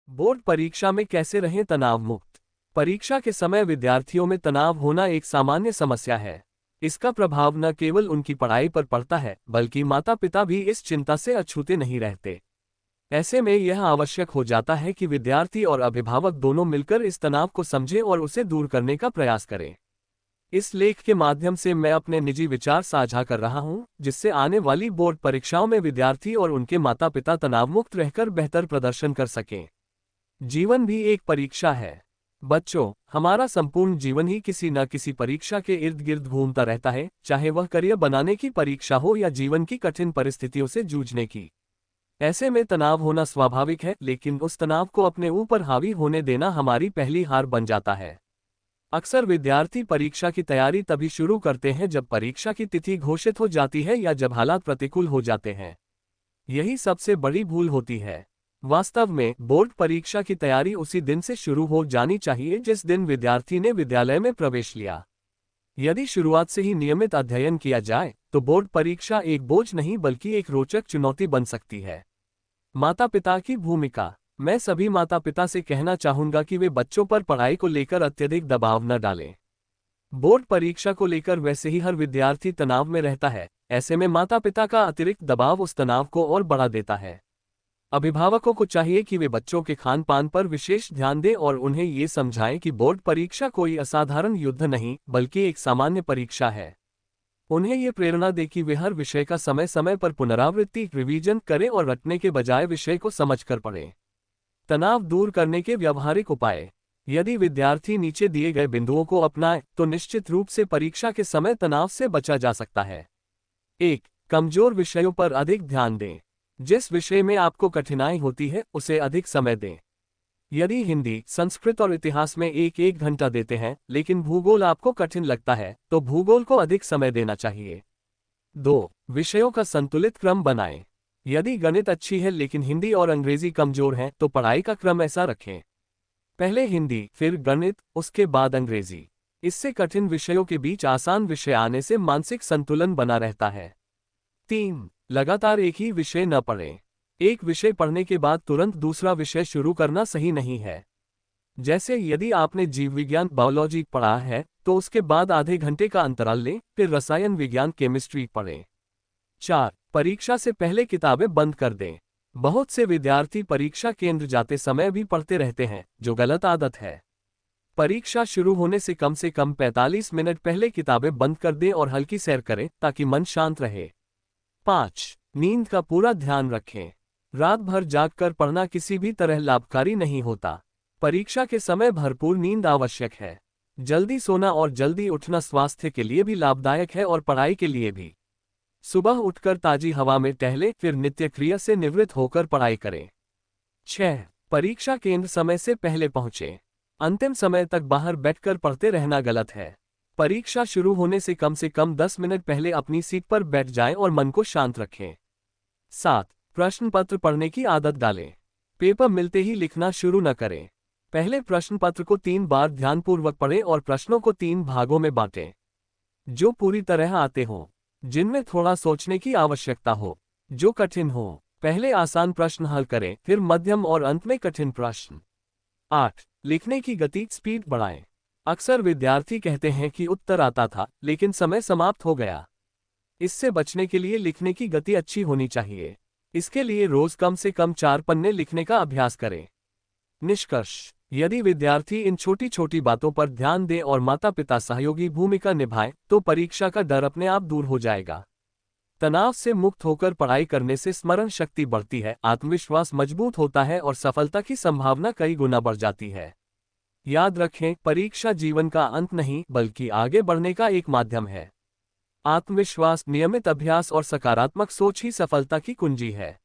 Board परीक्षा में कैसे रहें तनाव मुक्त। परीक्षा के समय विद्यार्थियों में तनाव होना एक सामान्य समस्या है। इसका प्रभाव न केवल उनकी पढ़ाई पर पड़ता है, बल्कि माता पिता भी इस चिंता से अछूते नहीं रहते। ऐसे में यह आवश्यक हो जाता है कि विद्यार्थी और अभिभावक दोनों मिलकर इस तनाव को समझें और उसे दूर करने का प्रयास करें। इस लेख के माध्यम से मैं अपने निजी विचार साझा कर रहा हूं, जिससे आने वाली बोर्ड परीक्षाओं में विद्यार्थी और उनके माता पिता तनावमुक्त रहकर बेहतर प्रदर्शन कर सकें। जीवन भी एक परीक्षा है। बच्चों, हमारा संपूर्ण जीवन ही किसी न किसी परीक्षा के इर्द गिर्द घूमता रहता है, चाहे वह करियर बनाने की परीक्षा हो या जीवन की कठिन परिस्थितियों से जूझने की। ऐसे में तनाव होना स्वाभाविक है, लेकिन उस तनाव को अपने ऊपर हावी होने देना हमारी पहली हार बन जाता है। अक्सर विद्यार्थी परीक्षा की तैयारी तभी शुरू करते हैं जब परीक्षा की तिथि घोषित हो जाती है या जब हालात प्रतिकूल हो जाते हैं। यही सबसे बड़ी भूल होती है। वास्तव में बोर्ड परीक्षा की तैयारी उसी दिन से शुरू हो जानी चाहिए जिस दिन विद्यार्थी ने विद्यालय में प्रवेश लिया। यदि शुरुआत से ही नियमित अध्ययन किया जाए तो बोर्ड परीक्षा एक बोझ नहीं बल्कि एक रोचक चुनौती बन सकती है। माता पिता की भूमिका। मैं सभी माता पिता से कहना चाहूंगा कि वे बच्चों पर पढ़ाई को लेकर अत्यधिक दबाव न डालें। बोर्ड परीक्षा को लेकर वैसे ही हर विद्यार्थी तनाव में रहता है। ऐसे में माता पिता का अतिरिक्त दबाव उस तनाव को और बढ़ा देता है। अभिभावकों को चाहिए कि वे बच्चों के खान पान पर विशेष ध्यान दें और उन्हें ये समझाएं कि बोर्ड परीक्षा कोई असाधारण युद्ध नहीं बल्कि एक सामान्य परीक्षा है। उन्हें ये प्रेरणा दे कि वे हर विषय का समय समय पर पुनरावृत्ति रिवीजन करें और रटने के बजाय विषय को समझकर पढ़ें। तनाव दूर करने के व्यावहारिक उपाय। यदि विद्यार्थी नीचे दिए गए बिंदुओं को अपनाए तो निश्चित रूप से परीक्षा के समय तनाव से बचा जा सकता है। 1. कमजोर विषयों पर अधिक ध्यान दें। जिस विषय में आपको कठिनाई होती है उसे अधिक समय दें। यदि हिंदी, संस्कृत और इतिहास में एक घंटा देते हैं, लेकिन भूगोल आपको कठिन लगता है, तो भूगोल को अधिक समय देना चाहिए। 2. विषयों का संतुलित क्रम बनाएं। यदि गणित अच्छी है लेकिन हिंदी और अंग्रेजी कमजोर हैं, तो पढ़ाई का क्रम ऐसा रखें। पहले हिंदी, फिर गणित, उसके बाद अंग्रेजी। इससे कठिन विषयों के बीच आसान विषय आने से मानसिक संतुलन बना रहता है। 3. लगातार एक ही विषय न पढ़ें। एक विषय पढ़ने के बाद तुरंत दूसरा विषय शुरू करना सही नहीं है। जैसे यदि आपने जीव विज्ञान बायोलॉजी पढ़ा है तो उसके बाद आधे घंटे का अंतराल लें, फिर रसायन विज्ञान केमिस्ट्री पढ़ें। 4. परीक्षा से पहले किताबें बंद कर दें। बहुत से विद्यार्थी परीक्षा केंद्र जाते समय भी पढ़ते रहते हैं, जो गलत आदत है। परीक्षा शुरू होने से कम 45 मिनट पहले किताबें बंद कर दें और हल्की सैर करें ताकि मन शांत रहे। 5. नींद का पूरा ध्यान रखें। रात भर जागकर पढ़ना किसी भी तरह लाभकारी नहीं होता। परीक्षा के समय भरपूर नींद आवश्यक है। जल्दी सोना और जल्दी उठना स्वास्थ्य के लिए भी लाभदायक है और पढ़ाई के लिए भी। सुबह उठकर ताजी हवा में टहलें, फिर नित्य क्रिया से निवृत्त होकर पढ़ाई करें। 6. परीक्षा केंद्र समय से पहले पहुंचें। अंतिम समय तक बाहर बैठकर पढ़ते रहना गलत है। परीक्षा शुरू होने से कम 10 मिनट पहले अपनी सीट पर बैठ जाएं और मन को शांत रखें। 7. प्रश्न पत्र पढ़ने की आदत डालें। पेपर मिलते ही लिखना शुरू न करें। पहले प्रश्न पत्र को 3 बार ध्यानपूर्वक पढ़ें और प्रश्नों को 3 भागों में बांटें, जो पूरी तरह आते हों, जिनमें थोड़ा सोचने की आवश्यकता हो, जो कठिन हो। पहले आसान प्रश्न हल करें, फिर मध्यम और अंत में कठिन प्रश्न। 8. लिखने की गति स्पीड बढ़ाएं। अक्सर विद्यार्थी कहते हैं कि उत्तर आता था लेकिन समय समाप्त हो गया। इससे बचने के लिए लिखने की गति अच्छी होनी चाहिए। इसके लिए रोज कम से कम 4 पन्ने लिखने का अभ्यास करें। निष्कर्ष। यदि विद्यार्थी इन छोटी छोटी बातों पर ध्यान दें और माता पिता सहयोगी भूमिका निभाएं तो परीक्षा का डर अपने आप दूर हो जाएगा। तनाव से मुक्त होकर पढ़ाई करने से स्मरण शक्ति बढ़ती है, आत्मविश्वास मजबूत होता है और सफलता की संभावना कई गुना बढ़ जाती है। याद रखें, परीक्षा जीवन का अंत नहीं बल्कि आगे बढ़ने का एक माध्यम है। आत्मविश्वास, नियमित अभ्यास और सकारात्मक सोच ही सफलता की कुंजी है।